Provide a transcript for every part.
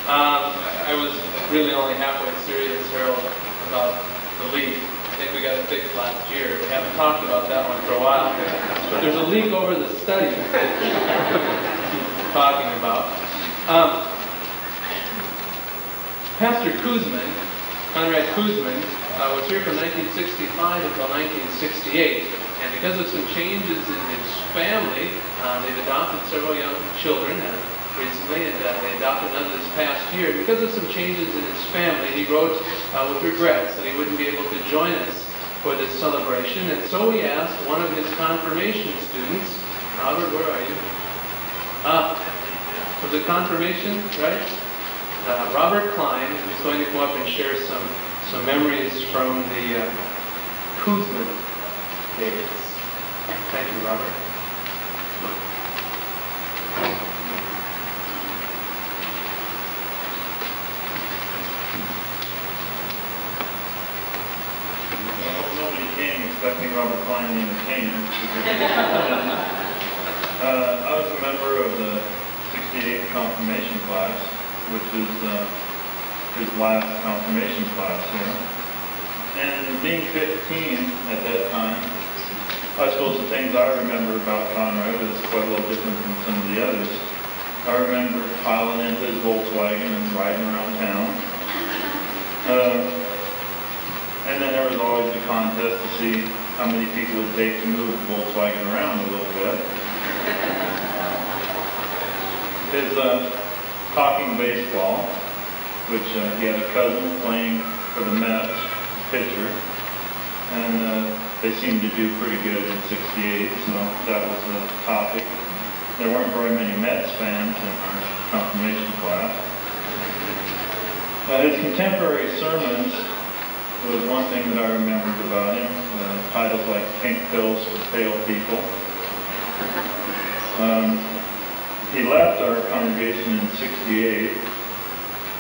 I was really only halfway serious, Harold, about the leak. I think we got it fixed last year. We haven't talked about that one for a while. But there's a leak over the study talking about. Pastor Koosman, Conrad Koosman, was here from 1965 until 1968. And because of some changes in his family, they've adopted several young children recently, and they adopted another this past year. Because of some changes in his family, he wrote with regrets that he wouldn't be able to join us for this celebration. And so we asked one of his confirmation students, Robert, where are you? Was it confirmation, right? Robert Klein is going to come up and share some memories from the Koosman days. Thank you, Robert. Nobody came expecting Robert Klein, the entertainer. I was a member of the 68th confirmation class, which is his last confirmation class here. And being 15 at that time, I suppose the things I remember about Conrad is quite a little different from some of the others. I remember piling into his Volkswagen and riding around town. And then there was always the contest to see how many people it would take to move the Volkswagen around a little bit. His talking baseball, which he had a cousin playing for the Mets, pitcher, and they seemed to do pretty good in '68, so that was a topic. There weren't very many Mets fans in our confirmation class. His contemporary sermons was one thing that I remembered about him. Titles like Pink Pills for Pale People. He left our congregation in '68,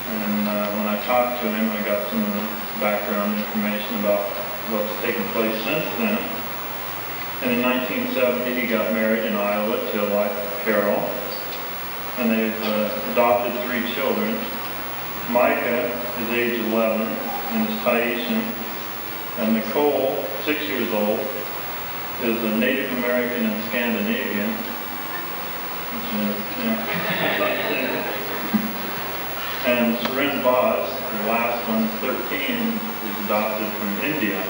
and when I talked to him, I got some of the background information about what's taken place since then. And in 1970, he got married in Iowa to a wife, Carol, and they've adopted 3 children. Micah is age 11 and is Tahitian, and Nicole, 6 years old, is a Native American and Scandinavian. And Surin Vaz, the last one, 13, is adopted from India.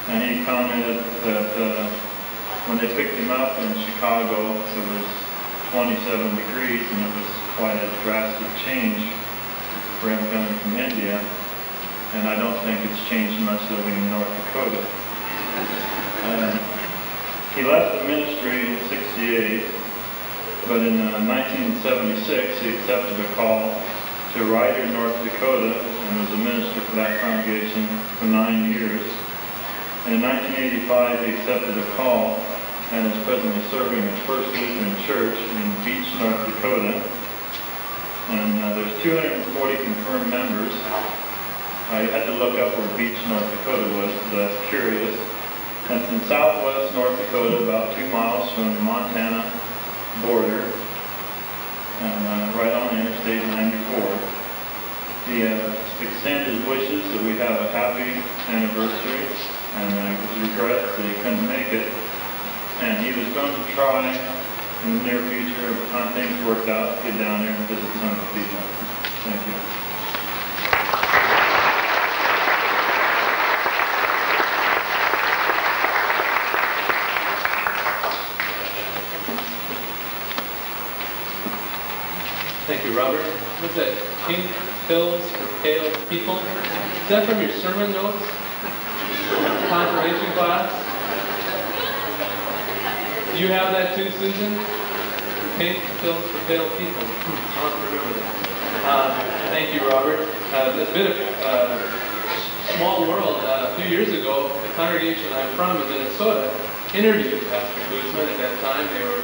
And he commented that when they picked him up in Chicago, it was 27 degrees, and it was quite a drastic change for him coming from India. And I don't think it's changed much living in North Dakota. He left the ministry in '68. But in 1976, he accepted a call to Ryder, North Dakota, and was a minister for that congregation for 9 years. And in 1985, he accepted a call and is presently serving at First Lutheran Church in Beach, North Dakota. And there's 240 confirmed members. I had to look up where Beach, North Dakota was, because I was curious. And it's in southwest North Dakota, about 2 miles from the Montana border, and right on Interstate 94. He extended his wishes that we have a happy anniversary, and his regrets that he couldn't make it. And he was going to try in the near future, if things worked out, to get down there and visit some of the people. Thank you. Thank you, Robert. What's that? Pink Pills for Pale People? Is that from your sermon notes? Confirmation class? Do you have that too, Susan? Pink Pills for Pale People. I'll have to remember that. Thank you, Robert. A bit of small world. A few years ago, the congregation I'm from in Minnesota interviewed Pastor Koosman. At that time, they were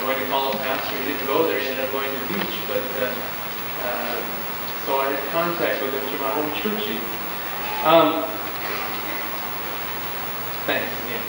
going to call a pastor. He didn't go there. He ended up going to Beach. But so I had contact with him through my home church. Thanks again.